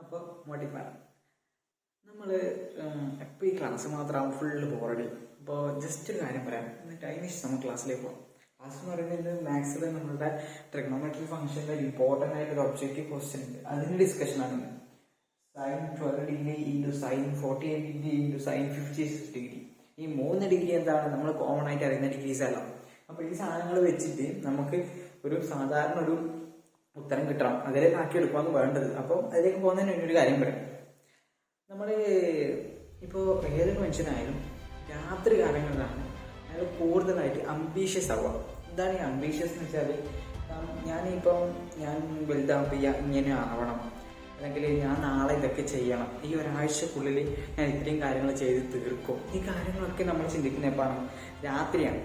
അപ്പോൾ മോട്ടിഫൈ നമ്മൾ എപ്പോൾ ഈ ക്ലാസ് മാത്രമാകുമ്പോൾ ഫുള്ള് ബോറടി. അപ്പോൾ ജസ്റ്റ് ഒരു കാര്യം പറയാം, എന്നിട്ട് അതിന് നമ്മൾ ക്ലാസ്സിലേക്ക് പോകാം. ക്ലാസ് എന്ന് പറയുന്നത് മാത്സിൽ നമ്മളുടെ ട്രിഗണോമെട്രി ഫംഗ്ഷൻ്റെ ഒരു ഇമ്പോർട്ടൻ്റ് ആയിട്ടൊരു ഒബ്ജക്റ്റീവ് ക്വസ്റ്റ്യൻ ഉണ്ട്, അതിൻ്റെ ഡിസ്കഷനാണ് ഇന്ന്. Sine 12 degree into sine 48 degree into sine 56 degree. ഈ 3 ഡിഗ്രി എന്താണ് നമ്മൾ കോമൺ ആയിട്ട് അറിയുന്ന ഡിഗ്രീസ് അല്ല. അപ്പോൾ ഈ സാധനങ്ങൾ വെച്ചിട്ട് നമുക്ക് ഒരു സാധാരണ ഒരു ഉത്തരം കിട്ടണം, അതിലേക്ക് ആക്കി എടുക്കുകയാണ് വേണ്ടത്. അപ്പം അതിലേക്ക് പോകുന്നതിന് ഒരു കാര്യം പറയാം. നമ്മൾ ഇപ്പോൾ ഏതൊരു മനുഷ്യനായാലും രാത്രി കാലങ്ങളിലാണ് അയാൾ കൂടുതലായിട്ട് അംബീഷ്യസ് ആവുക. എന്താണ് ഈ അംബീഷ്യസ് എന്ന് വെച്ചാൽ, ഞാൻ വലുതാകുമ്പോൾ ഇങ്ങനെ ആവണം, അല്ലെങ്കിൽ ഞാൻ നാളെ ഇതൊക്കെ ചെയ്യണം, ഈ ഒരാഴ്ചക്കുള്ളിൽ ഞാൻ ഇത്രയും കാര്യങ്ങൾ ചെയ്ത് തീർക്കും. ഈ കാര്യങ്ങളൊക്കെ നമ്മൾ ചിന്തിക്കുന്ന എപ്പോഴാണ്? രാത്രിയാണ്.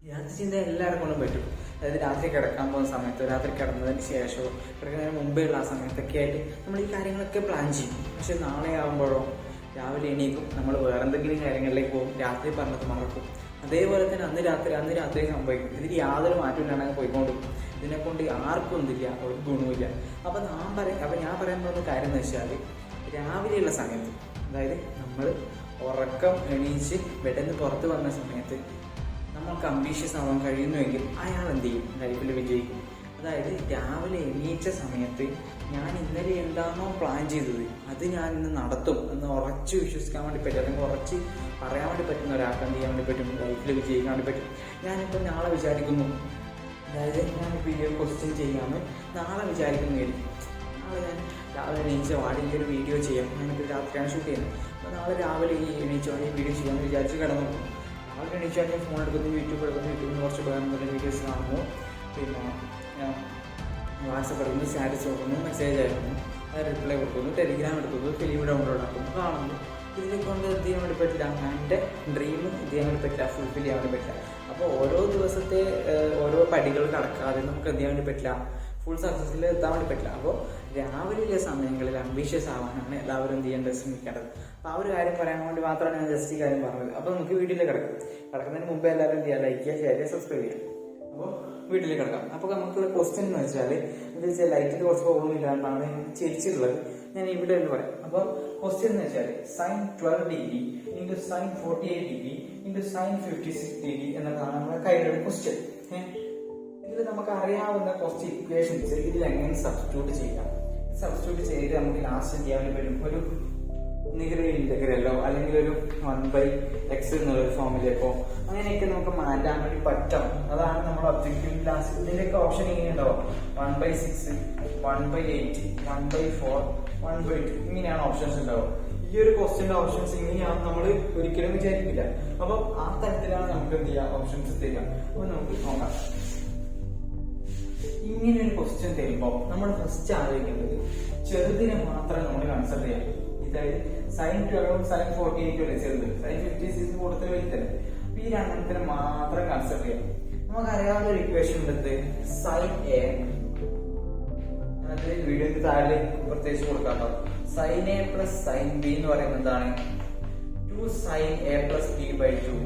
രാത്രി ചിന്ത എല്ലാവർക്കും കൊണ്ടും പറ്റും. അതായത് രാത്രി കിടക്കാൻ പോകുന്ന സമയത്തോ, രാത്രി കിടന്നതിന് ശേഷമോ, കിടക്കുന്നതിന് മുമ്പേ ഉള്ള ആ സമയത്തൊക്കെ ആയിട്ട് നമ്മൾ ഈ കാര്യങ്ങളൊക്കെ പ്ലാൻ ചെയ്യും. പക്ഷെ നാളെ ആകുമ്പോഴോ രാവിലെ എണീക്കും, നമ്മൾ വേറെ എന്തെങ്കിലും കാര്യങ്ങളിലേക്ക് പോകും, രാത്രി പറഞ്ഞത് മറക്കും. അതേപോലെ തന്നെ അന്ന് രാത്രി സംഭവിക്കും. ഇതിന് യാതൊരു മാറ്റമില്ലാണ്ട് പോയിക്കൊണ്ടിരിക്കും. ഇതിനെക്കൊണ്ട് ആർക്കും ഒന്നില്ല, ഒരു ഗുണമില്ല. അപ്പം ഞാൻ പറയാൻ പോകുന്ന കാര്യം എന്ന് വെച്ചാൽ, രാവിലെയുള്ള സമയത്ത്, അതായത് നമ്മൾ ഉറക്കം എണീച്ച് ബെഡിൽ പുറത്ത് വന്ന സമയത്ത് നമുക്ക് അംബീഷ്യസ് ആവാൻ കഴിയുന്നുവെങ്കിൽ അയാൾ എന്ത് ചെയ്യും? ലൈഫിൽ വിജയിക്കും. അതായത് രാവിലെ എണീച്ച സമയത്ത് ഞാൻ ഇന്നലെ എന്താണോ പ്ലാൻ ചെയ്തത് അത് ഞാൻ ഇന്ന് നടത്തും എന്ന് ഉറച്ച് വിശ്വസിക്കാൻ വേണ്ടി പറ്റും, അല്ലെങ്കിൽ ഉറച്ച് പറയാൻ വേണ്ടി പറ്റുന്ന ഒരാൾക്ക് എന്ത് ചെയ്യാൻ വേണ്ടി പറ്റും? ലൈഫിൽ വിജയിക്കാൻ വേണ്ടി പറ്റും. ഞാനിപ്പോൾ നാളെ വിചാരിക്കുന്നു, അതായത് ഞാനിപ്പോൾ ഈ ഒരു ക്വസ്റ്റ്യൻ ചെയ്യാമെന്ന് നാളെ വിചാരിക്കുന്നതായിരിക്കും. നാളെ ഞാൻ രാവിലെ എണീച്ച വാടി ഈ ഒരു വീഡിയോ ചെയ്യാം, ഞാനിപ്പോൾ രാത്രിയാണ് ഷൂട്ട് ചെയ്യുന്നത്. അപ്പോൾ നാളെ രാവിലെ ഈ എണീച്ച വാടി ഈ വീഡിയോ ചെയ്യാമെന്ന് വിചാരിച്ച് കിടന്നു. നാളെ എണീച്ചാൽ ഞാൻ ഫോൺ എടുക്കുന്നു, യൂട്യൂബിൽ കുറച്ച് ഉപകാരം വീഡിയോസ് കാണുന്നു, പിന്നെ വാട്സപ്പ് എടുക്കുന്നു, സ്റ്റാറ്റസ് കൊടുക്കുന്നു, മെസ്സേജ് അയക്കുന്നു, അത് റിപ്ലൈ കൊടുക്കുന്നു, ടെലിഗ്രാം എടുക്കുന്നു, ഫിലിം ഡൗൺലോഡ് ആക്കുന്നു, കാണുന്നു. ഇതിനെ കൊണ്ട് ഇത് ചെയ്യാൻ വേണ്ടി പറ്റില്ല. എൻ്റെ ഡ്രീം ഇത് ചെയ്യാൻ വേണ്ടി പറ്റില്ല, ഫുൾഫിൽ ചെയ്യാൻ വേണ്ടി പറ്റില്ല. അപ്പോൾ ഓരോ ദിവസത്തെ ഓരോ പടികൾ കടക്കാതെ നമുക്ക് എന്ത് ചെയ്യാൻ വേണ്ടി പറ്റില്ല, ഫുൾ സക്സസ്സിൽ എത്താൻ വേണ്ടി പറ്റില്ല. അപ്പോൾ രാവിലെയുള്ള സമയങ്ങളിൽ അംബീഷ്യസ് ആവാനാണ് എല്ലാവരും എന്ത് ചെയ്യേണ്ടത്, ശ്രമിക്കേണ്ടത്. അപ്പോൾ ആ ഒരു കാര്യം പറയാൻ വേണ്ടി മാത്രമാണ് ഞാൻ ജസ്റ്റ് ഈ കാര്യം പറഞ്ഞത്. അപ്പോൾ നമുക്ക് വീട്ടിലേക്ക് കിടക്കുന്നതിന് മുമ്പേ എല്ലാവരും എന്ത് ചെയ്യുക, ലൈക്ക് ചെയ്യുക, ഷെയർ ചെയ്യുക, സബ്സ്ക്രൈബ് ചെയ്യുക. അപ്പോൾ വീട്ടിലേക്ക് കിടക്കാം. അപ്പോൾ നമുക്കുള്ള ക്വസ്റ്റ്യൻ എന്ന് വെച്ചാൽ, എന്താ വെച്ചാൽ ലൈറ്റിൽ കുറച്ച് പ്രോബ്ലം ഇല്ലാണ്ടാണ് ചിരിച്ചിട്ടുള്ളത്, ഞാൻ ഇവിടെ എന്ന് പറയാം. അപ്പോൾ ക്വസ്റ്റ്യൻ എന്ന് വെച്ചാൽ sine 12 degree into sine 48 degree into sine 56 degree എന്നതാണ് നമ്മുടെ കയ്യിലുള്ള ക്വസ്റ്റ്യൻ. ഇതിൽ നമുക്ക് അറിയാവുന്ന കുറച്ച് ഇക്വേഷൻസ് ഇതിൽ എങ്ങനെ സബ്സ്റ്റിറ്റ്യൂട്ട് ചെയ്യാം. സബ്സ്റ്റിറ്റ്യൂട്ട് ചെയ്ത് നമുക്ക് ലാസ്റ്റ് ചെയ്യാൻ പറ്റും ഒരു നിഗറ്റീവ് ഇന്റഗ്രലോ അല്ലെങ്കിൽ ഒരു 1/x എന്നുള്ളൊരു ഫോമിലേക്കോ അങ്ങനെയൊക്കെ നമുക്ക് മാറ്റാൻ വേണ്ടി പറ്റും. അതാണ് നമ്മുടെ ഒബ്ജക്റ്റീവ്. ലാസ്റ്റ് ഇതിന്റെയൊക്കെ ഓപ്ഷൻ ഇങ്ങനെ ഉണ്ടാവും, 1/6, 1/8, 1/4, 1/2 ഇങ്ങനെയാണ് ഓപ്ഷൻസ് ഉണ്ടാവും. ഈ ഒരു ക്വസ്റ്റ്യന്റെ ഓപ്ഷൻസ് ഇങ്ങനെയാണെന്ന് നമ്മൾ ഒരിക്കലും വിചാരിക്കില്ല. അപ്പൊ ആ തരത്തിലാണ് നമുക്ക് എന്ത് ചെയ്യാം, ഓപ്ഷൻസ് തരിക. അപ്പൊ നമുക്ക് നോക്കാം. ഇങ്ങനെ ഒരു ക്വസ്റ്റ്യൻ തരുമ്പോൾ നമ്മൾ ഫസ്റ്റ് ആലോചിക്കേണ്ടത് ചെറുതിനെ മാത്രം നമ്മൾ കൺസിഡർ ചെയ്യാം. അതായത് സൈൻ 12 സൈൻ 48 അല്ലേ ചെറുത്, സൈൻ 56 കൂടുതൽ വലുതല്ലേ. അപ്പൊ ഈ രണ്ടെണ്ണത്തിന് മാത്രം കൺസിഡർ ചെയ്യാം. നമുക്കറിയാവുന്ന ഒരു ഇക്വേഷൻ ഉണ്ട്, സൈൻ എ, അത് വീഡിയോക്ക് താഴെ പ്രത്യേകിച്ച് കൊടുക്കാട്ടോ. Sine A plus sine B എന്ന് പറയുന്നത് എന്താണ്? 2 sine A plus B by 2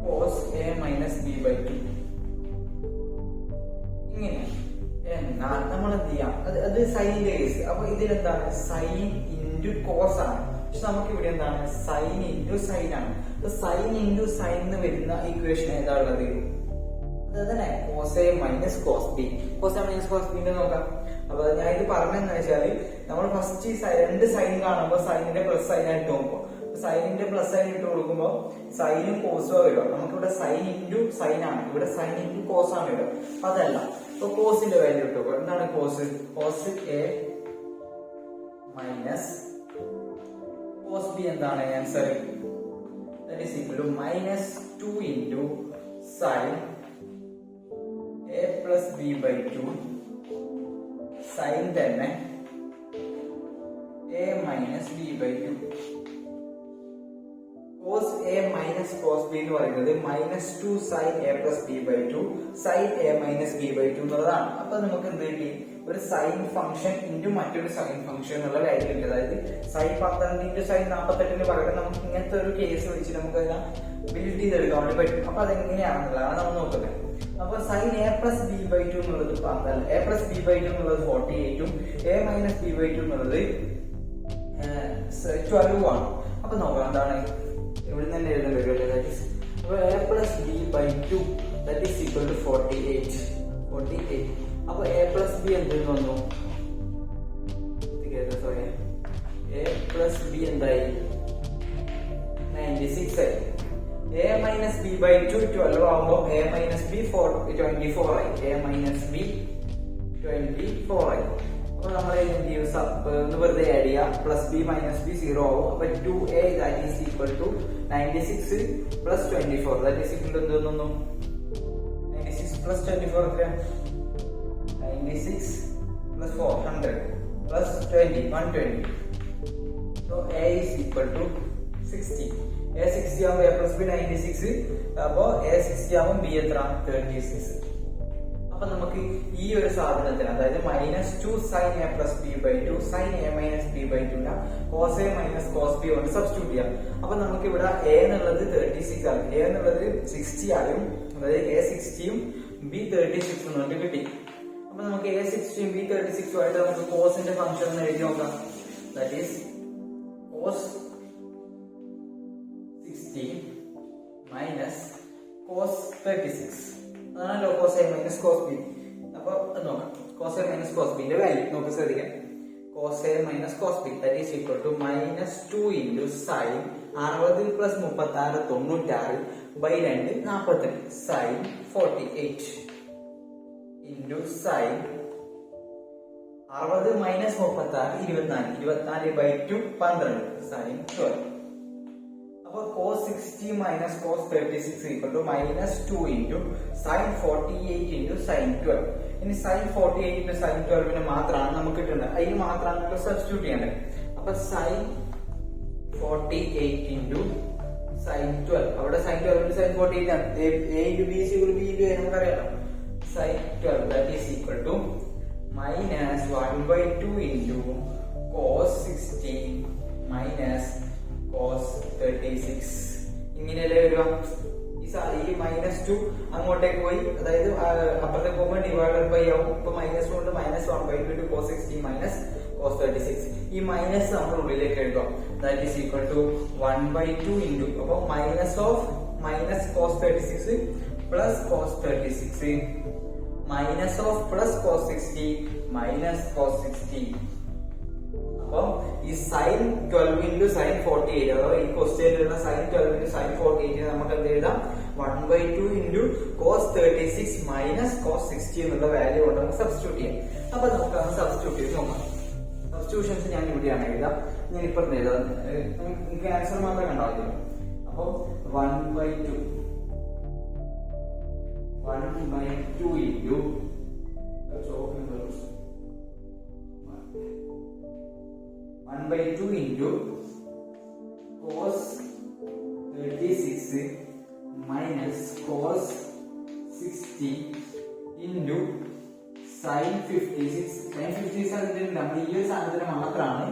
cos A minus B by 2. ഇങ്ങനെ എന്നാൽ നമ്മൾ എന്ത് ചെയ്യാം, അത് സൈനിന്റെ കേസ്. അപ്പൊ ഇതിലെന്താണ്, സൈൻ ഇൻറ്റു കോസ് ആണ്. പക്ഷെ നമുക്ക് ഇവിടെ എന്താണ്, സൈൻ ഇൻറ്റു സൈൻ ആണ്. സൈൻ ഇൻറ്റു സൈൻ എന്ന് വരുന്ന ഇക്വേഷൻ ഏതാ ഉള്ളത്? അതന്നെ cos A minus cos B. Cos A minus cos B നോക്കാം. അപ്പൊ ഞാൻ ഇത് പറഞ്ഞെന്ന് വെച്ചാല്, നമ്മൾ ഫസ്റ്റ് രണ്ട് സൈൻ കാണുമ്പോൾ സൈനിന്റെ പ്ലസ് സൈൻ ആയിട്ട് നോക്കും. സൈനിന്റെ പ്ലസ് സൈൻ ഇട്ട് കൊടുക്കുമ്പോൾ സൈനും കോസും വരിക. നമുക്കിവിടെ സൈൻ ഇൻറ്റു സൈൻ ആണ്, ഇവിടെ സൈൻ ഇൻറ്റു കോസ് ആണ് വരിക. അതല്ല, ഇപ്പൊ കോസിന്റെ വാല്യൂ ഇട്ടു. എന്താണ് cos? Cos A minus cos B എന്താണ് answer? That is equal to -2 into sine A plus B by 2 sine തന്നെ A minus B by 2. Minus cos B എന്ന് പറയുന്നത് -2 sin a plus b by 2 sin a minus b by 2 എന്നുള്ളതാണ്. അപ്പൊ നമുക്ക് എന്ത് കിട്ടി? ഒരു സൈൻ ഫംഗ്ഷൻ ഇൻറ്റു മറ്റൊരു സൈൻ ഫംഗ്ഷൻ എന്നുള്ള കാര്യം കിട്ടി. അതായത് sin 12 ഇൻറ്റു sin 48 പകരം നമുക്ക് ഇങ്ങനത്തെ ഒരു കേസ് വെച്ച് നമുക്ക് അതിനെ ബിൽഡ് ചെയ്തെടുക്കാൻ വേണ്ടി പറ്റും. അപ്പൊ അതെങ്ങനെയാണെന്നുള്ളതാണ് നമ്മൾ നോക്കുന്നത്. അപ്പൊ sin a plus b by 2 എന്നുള്ളത് 12, a plus b by 2 എന്നുള്ളത് 48ഉം a minus b by 2 എന്നുള്ളത് 12 ആണ്. അപ്പൊ നോക്കാം എന്താണ് ഇവിടെ തന്നെ എഴുതേണ്ടി വരും. അപ്പൊ a plus b by 2 that is equal to 48. അപ്പൊ a plus b എന്തെന്ന് വന്നു? സോറി, a plus b എന്തായി? 96 ആയി. a minus b by 2 12 ആവുമ്പോ a minus b 24 ആയി. a minus b 24 ആയി. അപ്പൊ നമ്മൾ എന്ത് ചെയ്യും? സബ് വെറുതെ ആഡ് ചെയ്യാം. പ്ലസ് ബി മൈനസ് ബി 0 ആവും. അപ്പൊ 2a that is equal to 96 plus 24 that is equal to എന്ത് വന്നു? 96 പ്ലസ് 24 എത്രയാണ്? 96 plus 400 plus 20 120. So a is equal to 60. a 60 ആവുമ്പോൾ a plus b 96. അപ്പോൾ a 60 ആവുമ്പോൾ b എത്ര? 36. അപ്പൊ നമുക്ക് ഈ ഒരു സാധനത്തിന് അതായത് -2 sin a plus b by 2 sin a minus b by 2 cos a minus cos b കൊണ്ട് സബ്സ്റ്റിറ്റ്യൂട്ട് ചെയ്യാം. അപ്പൊ നമുക്ക് ഇവിടെ a എന്നുള്ളത് 36 ആണ്, a എന്നുള്ളത് 60 ആയും, അതായത് a 60ഉം b 36 എന്നുകൊണ്ട് കിട്ടി. അപ്പൊ നമുക്ക് a 60ഉം b 36ഉം ആയിട്ട് നമുക്ക് കോസിന്റെ ഫംഗ്ഷൻ ഒന്ന് എഴുതി നോക്കാം. That is cos 60 minus cos 36. അതാണല്ലോ cos a minus cos b. അപ്പൊ നോക്കാം cos a minus cos b ന്റെ വാല്യൂ നമുക്ക് ശ്രദ്ധിക്കാം. cos a minus cos b that is equal to -2 into sin 60 plus 36 96 by 2 42 sin 48 into sin 60 minus 36 24 by 2 12 sin 12. അപ്പൊ cos 60 minus cos 36 equal to -2 into sin 48 into sin 12. ഇനി sin 48 into sin 12 മാത്രമാണ് നമുക്ക് കിട്ടുന്നത്. അതിന് മാത്രമാണ് substitute ചെയ്യേണ്ടത്. അപ്പൊ sin 48 into sin 12, അവിടെ sin 12 sin 48 ആണ്. a into b is equal to b into a നമുക്കറിയാലോ. sin 12 that is equal to -1/2 into cos 60 minus cos 36. ഇങ്ങനെയല്ലേ വരിക? ഈ -2 അങ്ങോട്ടേക്ക് പോയി, അതായത് അപ്പുറത്തേക്ക് പോകുമ്പോൾ ഡിവൈഡഡ് ബൈ ആവും. ഇപ്പൊ -1 കൊണ്ട് -1/2 into cos 60 minus cos 36. ഈ മൈനസ് നമ്മൾ ഉള്ളിലേക്ക് എഴുതാം. That is equal to 1/2 into, അപ്പൊ minus cos 36 plus cos 36 minus of plus cos 60 minus cos 60. അപ്പൊ ഈ sin 12 into sin 48, അഥവാ ഈ ക്വസ്റ്റ്യനിലുള്ള sin 12 into sin 48 നമുക്ക് എന്ത് എഴുതാം? 1/2 into cos 36 minus cos 60 എന്നുള്ള വാല്യൂ കൊണ്ട് നമുക്ക് സബ്സ്റ്റിറ്റ്യൂട്ട് ചെയ്യാം. അപ്പൊ നമുക്ക് അത് സബ്സ്റ്റിറ്റ്യൂട്ട് ചെയ്ത് നോക്കാം. സബ്സ്റ്റിറ്റ്യൂഷൻസ് ഞാൻ ഇവിടെയാണ് എഴുതാം. ഞാൻ ഇപ്പൊ എഴുതാം. നിങ്ങൾക്ക് ആൻസർ മാത്രമേ കണ്ടാവുള്ളൂ. അപ്പൊ 1/2 into (1/2) into cos 36 minus cos 60 into sin 56. sin 56 അതിന്റെ നമ്മൾ ഈ ഒരു സാധനത്തിന് മാത്രമാണ്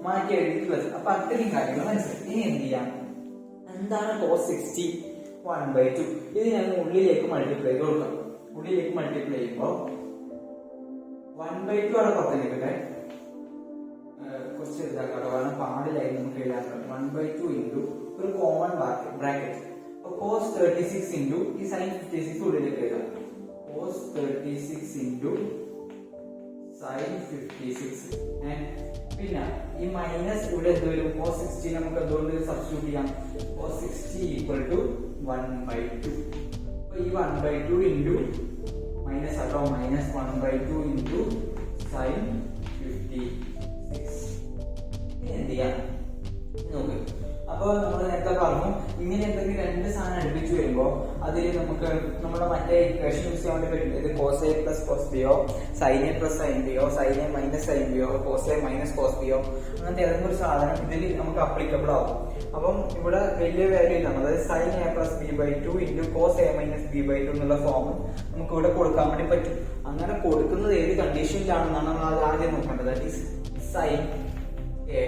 മാറ്റി എഴുതിയിട്ടുള്ളത്. അപ്പൊ അത്രയും കാര്യങ്ങൾ മനസ്സിലായി. ഇനി എന്ത് ചെയ്യാം? എന്താണ് cos 60 1/2? ഇത് ഞങ്ങൾ ഉള്ളിലേക്ക് മൾട്ടിപ്ലൈ ചെയ്ത് കൊടുക്കാം. ഉള്ളിലേക്ക് മൾട്ടിപ്ലൈ ചെയ്യുമ്പോൾ 1/2 അവിടെ പുറത്തേക്ക് കുറച്ച് ഇതാക്കാം. കാരണം പാടിലായി നമുക്ക് എഴുതാറുണ്ട്. 1/2 into ഒരു കോമൺ ബ്രാക്കറ്റ്. അപ്പൊ cos 36 into ഈ sin 56 ഉള്ളിലേക്ക് എഴുതാം. cos 36 into sin 56. പിന്നെ ഈ മൈനസ് ഇവിടെ എന്ത് വരും? cos 60 നമുക്ക് എന്തുകൊണ്ട് സബ്സ്റ്റിറ്റ്യൂട്ട് ചെയ്യാം? cos 60 equal to 1/2. അപ്പൊ ഈ 1/2 into മൈനസ് ആട്ടോ, മൈനസ് 1/2 into sin 56. എന്ത് ചെയ്യാം നോക്ക്. അപ്പൊ അപ്പോൾ നമ്മൾ നേരത്തെ പറഞ്ഞു ഇങ്ങനെ എന്തെങ്കിലും രണ്ട് സാധനം അടുപ്പിച്ച് വരുമ്പോൾ അതിൽ നമുക്ക് നമ്മുടെ മറ്റേ ഇക്വേഷൻ യൂസ് ചെയ്യാൻ വേണ്ടി പറ്റും. ഇത് കോസ് എ പ്ലസ് കോസ് ബിയോ, സൈൻ എ പ്ലസ് സൈൻ ബിയോ, സൈൻ എ മൈനസ് സൈൻ ബിയോ, കോസ് എ മൈനസ് കോസ് ബിയോ, അങ്ങനത്തെ ഏതെങ്കിലും ഒരു സാധനം ഇതിൽ നമുക്ക് അപ്ലിക്കബിൾ ആവും. അപ്പം ഇവിടെ വലിയ വാല്യൂ ഇല്ല, അതായത് sine A plus B by two into cos A minus B by two എന്നുള്ള ഫോം നമുക്ക് ഇവിടെ കൊടുക്കാൻ വേണ്ടി പറ്റും. അങ്ങനെ കൊടുക്കുന്നത് ഏത് കണ്ടീഷനിലാണെന്നാണ് നമ്മൾ ആദ്യം നോക്കേണ്ടത്. That is sine A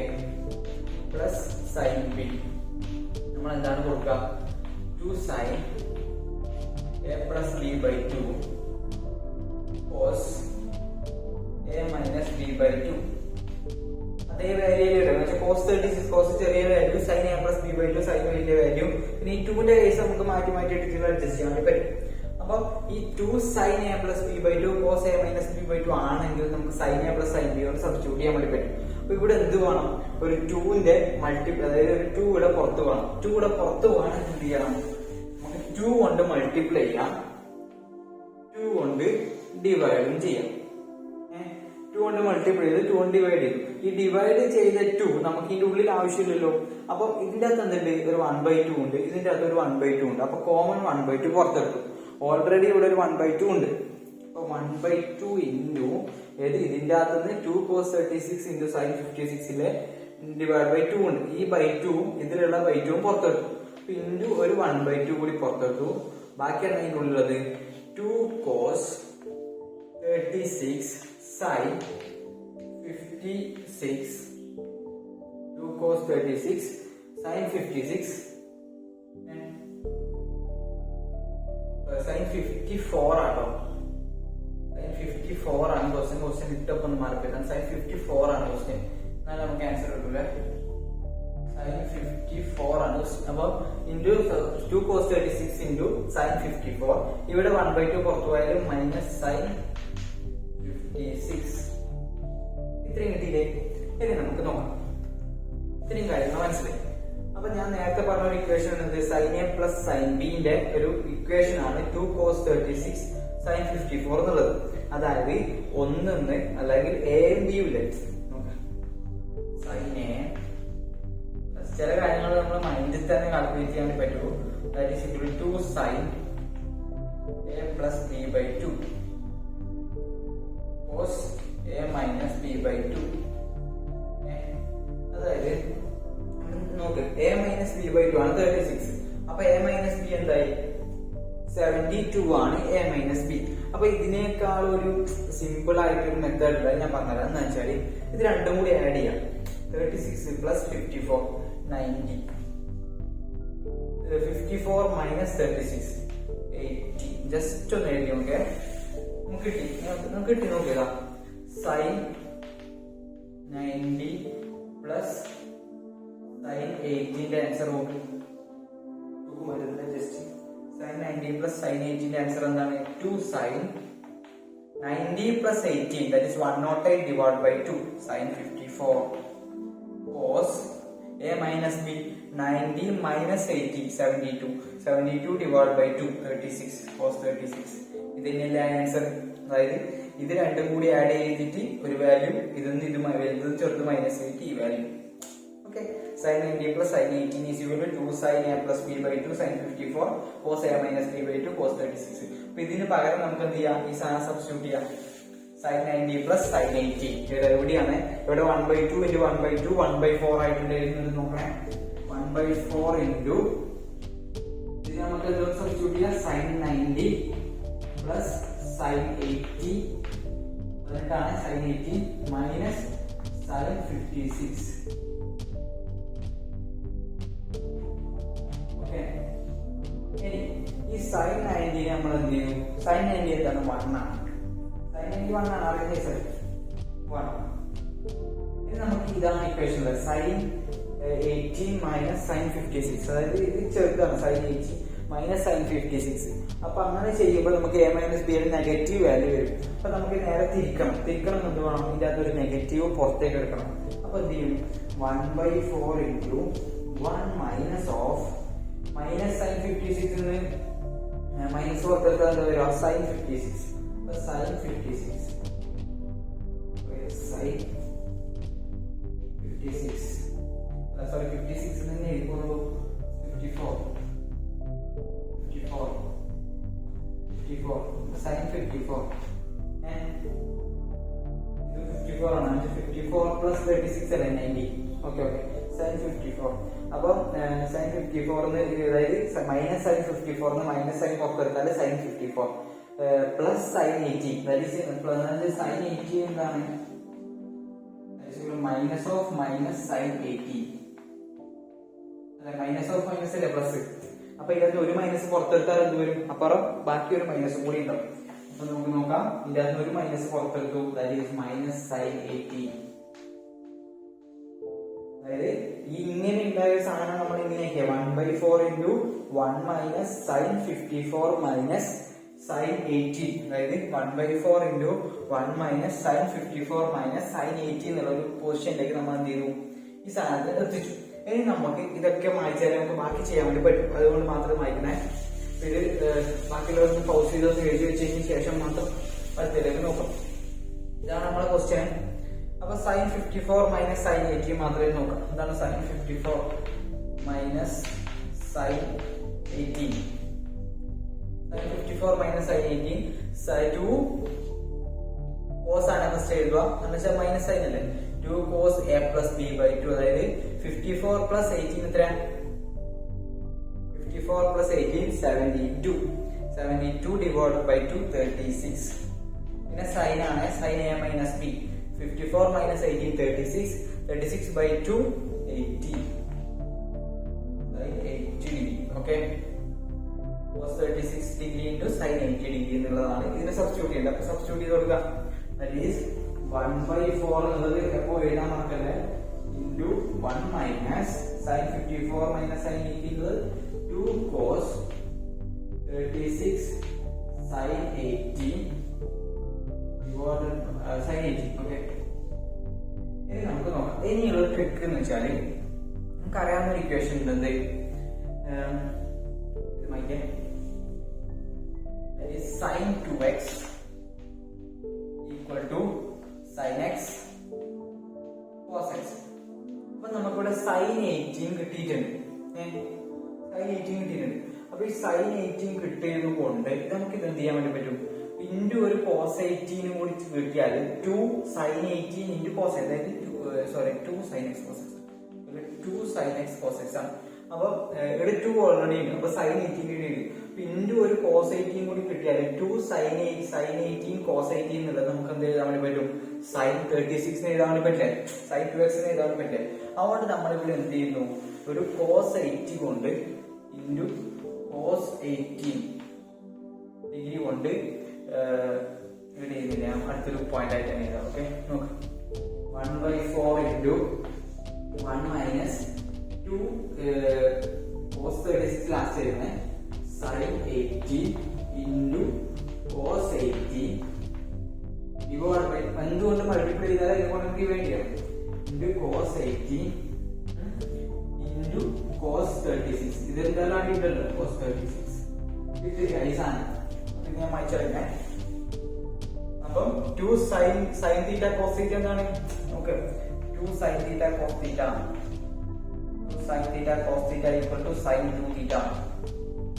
plus sine B. നമ്മൾ എന്താണ് കൊടുക്കുക? 2 sine A plus B by two cos A minus B by two. അതേ വാല്യൂ വരും. പക്ഷേ കോസ് 36 കോസ് ചെറിയ value, sine A plus B by two sine വലിയ വാല്യൂ. പിന്നെ ഈ 2ന്റെ കേസ് നമുക്ക് മാറ്റി ഇട്ടിട്ട് അഡ്ജസ്റ്റ് ചെയ്യാൻ വേണ്ടി പറ്റും. അപ്പൊ ഈ 2 sine A plus B by two cos A minus B by two ആണെങ്കിൽ നമുക്ക് sine A plus sine B കൊണ്ട് സബ്സ്റ്റിറ്റ്യൂട്ട് ചെയ്യാൻ വേണ്ടി പറ്റും. അപ്പൊ ഇവിടെ എന്ത് വേണം? ഒരു 2ന്റെ മൾട്ടിപ്ലൈ, അതായത് ഒരു 2 ഇവിടെ പുറത്ത് വേണം. 2 ഇവിടെ പുറത്ത് വേണമെങ്കിൽ എന്ത് ചെയ്യണം? നമുക്ക് 2 കൊണ്ട് മൾട്ടിപ്ലൈ ചെയ്യാം, 2 കൊണ്ട് ഡിവൈഡും ചെയ്യാം. 2 കൊണ്ട് മൾട്ടിപ്ലൈ ചെയ്ത് 2 കൊണ്ട് ഡിവൈഡ് ചെയ്തു. ഈ ഡിവൈഡ് ചെയ്ത 2 നമുക്ക് ഇതിന്റെ ഉള്ളിൽ ആവശ്യമില്ലല്ലോ. അപ്പൊ ഇതിന്റെ അകത്ത് എന്തുണ്ട്? ഒരു 1/2 ഉണ്ട്, ഇതിന്റെ അകത്ത് ഒരു 1/2 ഉണ്ട്. അപ്പൊ കോമൺ 1/2 പുറത്തെടുത്തു. ഓൾറെഡി ഇവിടെ ഒരു 1/2 ഉണ്ട്. അപ്പൊ 1/2 ഇൻറ്റു ഏത് ഇതിന്റെ അകത്തുനിന്ന് 2 cos 36 into sine 56 divide by 2 ഉണ്ട്. ഈ ബൈ 2 ഇതിലുള്ള ബൈ 2 പുറത്തെടുത്തു. ഇൻറ്റു ഒരു 1/2 കൂടി പുറത്തെടുത്തു. ബാക്കിയാണ് അതിൻ്റെ ഉള്ളിലുള്ളത് 2 cos 36 sine 56, 2 cos 36 sine 56 sine 54 ആട്ടോ. സൈൻ 54 ആണ് ക്വസ്റ്റ്യൻ ഇട്ടൊക്കെ ഒന്ന് മാർക്ക് ചെയ്താൽ സൈൻ 54 ആണ് ക്വസ്റ്റ്യൻ. എന്നാലും നമുക്ക് ആൻസർ കിട്ടൂലേ. സൈൻ 54 ആണ്. അപ്പൊ ഇൻറ്റു 2 cos 36 ഇൻറ്റു സൈൻ 54. ഇവിടെ 1/2 പുറത്തു പോയാലും മൈനസ് സൈൻ 56. ഇത്രയും കിട്ടിയില്ലേ? ഇനി നമുക്ക് നോക്കാം. ഇത്രയും കാര്യങ്ങൾ മനസ്സിലായി. അപ്പൊ ഞാൻ നേരത്തെ പറഞ്ഞ ഒരു ഇക്വേഷൻ എന്നത് സൈൻ എ പ്ലസ് സൈൻ ബിന്റെ ഒരു ഇക്വേഷൻ ആണ് 2 cos 36 സൈൻ 54 എന്നുള്ളത്. അതായത് ഒന്നെന്ന് അല്ലെങ്കിൽ എയും ബിയും ഇല്ലേ, സൈൻ എ ചില കാര്യങ്ങൾ നമ്മൾ മൈൻഡിൽ തന്നെ കാൽക്കുലേറ്റ് ചെയ്യാൻ പറ്റുമോ. That is equal to sine A plus B by two cos A minus B by two. അതായത് നോക്ക്, A minus B by two ആണ് 36. അപ്പൊ എ മൈനസ് ബി എന്തായി? 72 ആണ് എ മൈനസ് ബി. അപ്പൊ ഇതിനേക്കാൾ ഒരു സിമ്പിൾ ആയിട്ടൊരു മെത്തേഡ് ഉണ്ട്, ഞാൻ പറഞ്ഞുതരാം. എന്ന് വെച്ചാൽ ഇത് രണ്ടും കൂടി ആഡ് ചെയ്യാം. 36 പ്ലസ് 54 90, 54 മൈനസ് 36 80. ജസ്റ്റ് ഒന്ന് എഴുതി നോക്കേ. നമുക്ക് കിട്ടി നോക്കിയതാ. സൈൻ 90 പ്ലസ് സൈൻ 80ന്റെ ആൻസർ നോക്ക്. ജസ്റ്റ് സൈൻ 90 പ്ലസ് സൈൻ 80ന്റെ ആൻസർ എന്താണ്? 2 sine 90 plus 18 that is 108 divide by 2 sine 54 cos A minus B 90 minus 80 72 divide by 2 36 cos 36. ഇതിന്റെ ആൻസർ. അതായത് ഇത് രണ്ടും കൂടി ആഡ് ചെയ്തിട്ട് ഒരു വാല്യൂ, ഇതൊന്നും ഇത് വലുതും ചെറുത് മൈനസ് ചെയ്തിട്ട് ഈ value. Okay, sine 90 plus sine 18 is equal to 2 sine A plus B by 2 sine 54 cos A minus B by 2 cos 36. അപ്പൊ ഇതിന് പകരം നമുക്ക് എന്ത് ചെയ്യാം? ഈ സാധനം സബ്സ്റ്റിറ്റ്യൂട്ട് ചെയ്യാം. സൈൻ 90 പ്ലസ് സൈൻ 80 എവിടെയാണ്? ഇവിടെ 1/2 ഇൻറ്റു 1/2 1/4 ആയിട്ടുണ്ട് എഴുതുന്നത്. നോക്കണേ, 1/4 ഇൻറ്റു ഇത് നമുക്ക് എന്തുകൊണ്ട് സബ്സ്റ്റിറ്റ്യൂട്ട് ചെയ്യാം? സൈൻ 90 പ്ലസ് സൈൻ 80 എന്നിട്ടാണ് സൈൻ 80 മൈനസ് സൈൻ 56. ഓക്കെ, ഇനി ഈ സൈൻ 90 നമ്മൾ എന്ത് ചെയ്യും? സൈൻ 90 എന്താണ്? 1 ആണ്. സൈൻ 90 1 ആണ്. അറിയുന്ന സൈൻ 1. ഇനി നമുക്ക് ഇതാണ് ഇക്വേഷൻ. Sign 80 minus sine 56. അതായത് ഇത് ചെറുതാണ്. Sine 80 minus sine 56. അപ്പൊ അങ്ങനെ ചെയ്യുമ്പോൾ നമുക്ക് എ മൈനസ് ബി യുടെ നെഗറ്റീവ് വാല്യൂ വരും. അപ്പൊ നമുക്ക് നേരെ തിരിക്കണം എന്ത് വേണം? ഇതിന്റെ അകത്ത് ഒരു നെഗറ്റീവ് പുറത്തേക്ക് എടുക്കണം. അപ്പൊ എന്ത് ചെയ്യും? 1/4 into 1 minus of minus sine 56 minus പുറത്തെടുത്താൽ എന്താ വരിക? സൈൻ 56. അപ്പൊ സൈൻ 56 സൈൻ 56 സോറി 56 തന്നെ എഴുതുമ്പോൾ 6 അല്ലേ 90. Okay sin 54. അപ്പം sin 54 അതായത് മൈനസ് sin 54 മൈനസ് സൈൻ പുറത്തെടുത്താൽ sin 54 പ്ലസ് sin 80. അതായത് sin 80 എന്താണ്? മൈനസ് ഓഫ് മൈനസ് sin 80 അല്ലെ, മൈനസ് ഓഫ് മൈനസ് അല്ലേ പ്ലസ്. അപ്പൊ ഇതിനകത്ത് ഒരു മൈനസ് പുറത്തെടുത്താൽ എന്ത് വരും? അപ്പുറം ബാക്കി ഒരു മൈനസ് കൂടി ഉണ്ടാവും. അപ്പൊ നമുക്ക് നോക്കാം, ഇതിനകത്ത് ഒരു മൈനസ് പുറത്തെടുത്തു, ദാറ്റ് ഈസ് മൈനസ് sin 80. അതായത് ഈ ഇങ്ങനെ ഉണ്ടായ സാധനം നമ്മൾ ഇങ്ങനെയൊക്കെ 1/4 into 1 minus sin 54 minus sin 80. അതായത് 1/4 into 1 minus sin 54 minus sin 80 എന്നുള്ള ഒരു പൊസിഷനിലേക്ക് നമ്മൾ എന്ത് ചെയ്തു? ഈ സാധനത്തെ എത്തിച്ചു. ഇനി നമുക്ക് ഇതൊക്കെ മായ്ച്ചാൽ നമുക്ക് ബാക്കി ചെയ്യാൻ വേണ്ടി പറ്റും. അതുകൊണ്ട് മാത്രം മായ്ക്കണേ. ഇത് ബാക്കിയുള്ളവർക്ക് പൗസ് ചെയ്തൊന്ന് എഴുതി വെച്ചതിന് ശേഷം മാത്രം അടുത്തതിലേക്ക് നോക്കാം. ഇതാണ് നമ്മളെ ക്വസ്റ്റ്യൻ. അപ്പൊ sin 54 മൈനസ് sin 80 മാത്രമേ നോക്കാം. എന്താണ് sin 54 minus sin 80? sin 54 minus sin 80 2 cos ആണ് ഫസ്റ്റ് എഴുതുക. എന്നുവെച്ചാൽ മൈനസ് സൈൻ അല്ലേ. 2 cos a plus b by 2. അതായത് 54 plus 18 എത്ര? 54 plus 18 72 divided by 2 36. പിന്നെ സൈൻ ആണ്, sin a minus b. 54 minus 18 36 by 2 80 degree. Okay, cos 36 degree into sin 80 degree എന്നുള്ളതാണ്. ഇതിനെ സബ്സ്റ്റിറ്റ്യൂട്ട് ചെയ്യേണ്ടത്. അപ്പൊ സബ്സ്റ്റിറ്റ്യൂട്ട് ചെയ്ത് കൊടുക്കുക. That is 1/4 എന്നുള്ളത് എപ്പോ എഴുതാൻ മറക്കല്ലേ, into 1 minus sin 54 minus sin 80 എന്നുള്ളത് 2 cos 36 sin 80 divided sin 80. Okay, ഇനി നമുക്ക് നോക്കാം. ഇനിയുള്ള ട്രിക്ക് എന്ന് വെച്ചാൽ നമുക്ക് അറിയാവുന്ന ഒരു ഇക്വേഷൻ ഉണ്ട്. ഇത് മായ്ക്കാം. sin 2x equal to sin x cos x. അപ്പൊ നമുക്കിവിടെ sin 18 കിട്ടിയിട്ടുണ്ട്. sin 18 കിട്ടിയിട്ടുണ്ട്. അപ്പൊ ഈ sin 18 കിട്ടിയത് കൊണ്ട് നമുക്ക് ഇത് എന്ത് ചെയ്യാൻ വേണ്ടി പറ്റും? ഇൻറ്റു ഒരു cos 18 കൂടി കിട്ടിയാൽ 2 sin 18 ഇൻറ്റു cos, അതായത് 2 sin x cos x. 2 sin x cos x ആണ്. അപ്പൊ ഇവിടെ 2 ഓൾറെഡി ഉണ്ട്. അപ്പൊ sin 18 കിട്ടിയിട്ടുണ്ട്. ഇൻറ്റു ഒരു cos 18 കൂടി കിട്ടിയാൽ 2 sin 18 cos 18 എന്നുള്ളത് നമുക്ക് എന്ത് എഴുതാൻ വേണ്ടി പറ്റും? sin 36 എഴുതാൻ വേണ്ടി പറ്റില്ലേ? sin 2x എഴുതാൻ വേണ്ടി പറ്റില്ലേ? അതുകൊണ്ട് നമ്മളിവിടെ എന്ത് ചെയ്യുന്നു? ഒരു cos 80 കൊണ്ട് ഇൻറ്റു cos 18 ഡിഗ്രി കൊണ്ട് ഇവിടെ ഇതിനെ അടുത്തൊരു പോയിന്റ് ആയിട്ട് തന്നെ എഴുതാം. ഓക്കെ, നോക്കാം. 1/4 ഇൻറ്റു 1 മൈനസ് 2 cos 36 ലാസ്റ്റ് വരുന്നത് sin 80 into cos 80 divide by എന്തുകൊണ്ട് മൾട്ടിപ്ലൈ ചെയ്താൽ ഇതുകൊണ്ട് നമുക്ക് വേണ്ടിയാണ് ഇൻറ്റു cos 80 ഇൻറ്റു cos 36. ഇതെന്താണ് ഇതല്ലോ cos 36. ഇത് ഐസാണ്. ഞാൻ മായ്ച്ചറിയാം. അപ്പം 2 sin theta cos theta എന്താണ്? Okay, 2 sin theta cos theta. 2 sin theta cos theta equal to sin 2 theta.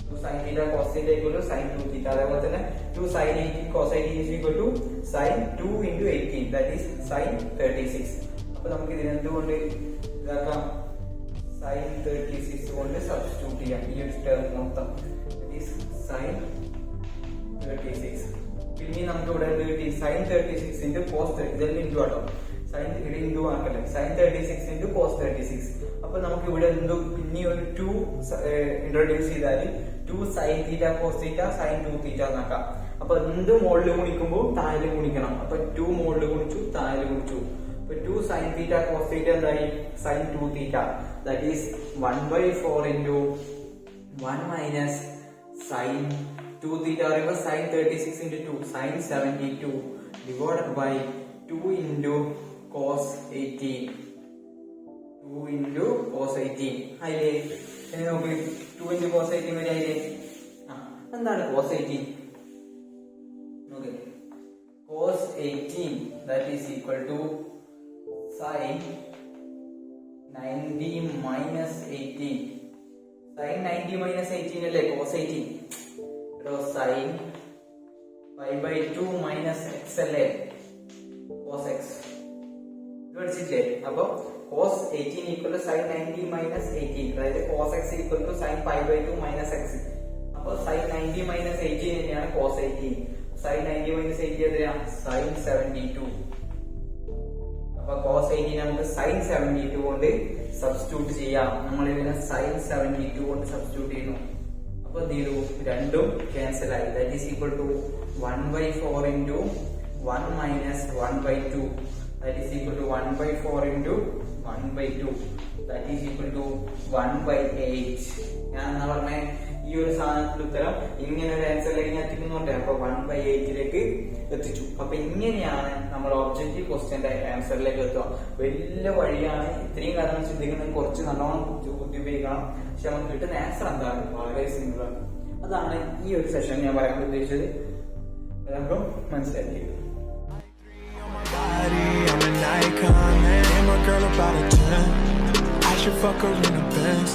2 sin theta cos theta equal to sin 2 theta. അതേപോലെ തന്നെ 2 sin 18 cos 18 is equal to sin 2 into 18, that is sin 36. അപ്പൊ നമുക്ക് ഇതിനെ എന്തുകൊണ്ട് ഇതാക്കാം? sin 36 കൊണ്ട് substitute ചെയ്യാം. ഈ ഒരു ടേം മൊത്തം sin 36. പിന്നെ നമുക്ക് ഇവിടെ sin 36 into cos 30 ഇതെല്ലാം ഇൻറ്റു ആട്ടോ. sin ഇവിടെ ഇൻറ്റു ആക്കല്ലേ, sin 36 into cos 36. അപ്പൊ നമുക്ക് ഇവിടെ എന്തു പിന്നെ ഒരു 2 ഇൻട്രൊഡ്യൂസ് ചെയ്താൽ 2 sin theta cos theta sin 2 theta എന്നാക്കാം. അപ്പൊ എന്ത് മുകളിൽ ഗുണിക്കുമ്പോൾ താഴെ ഗുണിക്കണം. അപ്പൊ 2 മുകളിൽ ഗുണിച്ചു, താഴെ ഗുണിച്ചു. അപ്പൊ 2 sin theta cos theta എന്തായി? sin 2 theta. That is 1/4 into 1 minus sin 2 theta പറയുമ്പോൾ sin 36 into 2 sin 72 divided by 2 into cos 18. 2 into cos 18 ആയില്ലേ? ഇനി നമുക്ക് 2 into cos 18 വരെ ആയില്ലേ? എന്താണ് cos 18? Okay, cos 18 that is equal to sin 90 minus 18. sin 90 minus 18 അല്ലേ cos 18? sin pi by 2 minus x അല്ലേ cos x. പഠിച്ചില്ലേ? അപ്പൊ cos 18 equal to sin 90 minus 18, അതായത് cos x equal to sin pi by 2 minus x. അപ്പൊ sin 90 minus 18 തന്നെയാണ് cos 18. sin 90 minus 18 എത്രയാ? sin 72. അപ്പൊ cos 18 നമുക്ക് sin 72 കൊണ്ട് സബ്സ്റ്റിറ്റ്യൂട്ട് ചെയ്യാം. നമ്മൾ ഇതിനെ sin 72 കൊണ്ട് സബ്സ്റ്റിറ്റ്യൂട്ട് ചെയ്യുന്നു. അപ്പൊ എന്ത് ചെയ്തു? രണ്ടും ക്യാൻസൽ ആയി. That is equal to 1/4 into 1 minus 1/2. That is equal to 1/4 into 1/2. That is equal to 1/8. ഞാൻ എന്നാ പറഞ്ഞ ഈ ഒരു സാധനത്തിന്റെ ഉത്തരം ഇങ്ങനെ ഒരു ആൻസറിലേക്ക് ഞാൻ എത്തിക്കുന്നുണ്ട്. അപ്പൊ 1/8 എത്തിച്ചു. അപ്പൊ ഇങ്ങനെയാണ് നമ്മൾ ഒബ്ജക്റ്റീവ് ക്വസ്റ്റ്യന്റെ ആൻസറിലേക്ക് എത്തുക. വലിയ വഴിയാണ്. ഇത്രയും കാര്യങ്ങൾ ചിന്തിക്കുന്നത് കുറച്ച് നല്ലോണം ബുദ്ധി ഉപയോഗിക്കണം. പക്ഷെ നമുക്ക് കിട്ടുന്ന ആൻസർ എന്താണ്? വളരെ സിമ്പിൾ ആണ്. അതാണ് ഈ ഒരു സെഷൻ ഞാൻ പറയാൻ ഉദ്ദേശിച്ചത്. എല്ലാവർക്കും മനസ്സിലാക്കി. I'm an icon, man. I'm a girl about a 10. I should fuck her in the Benz.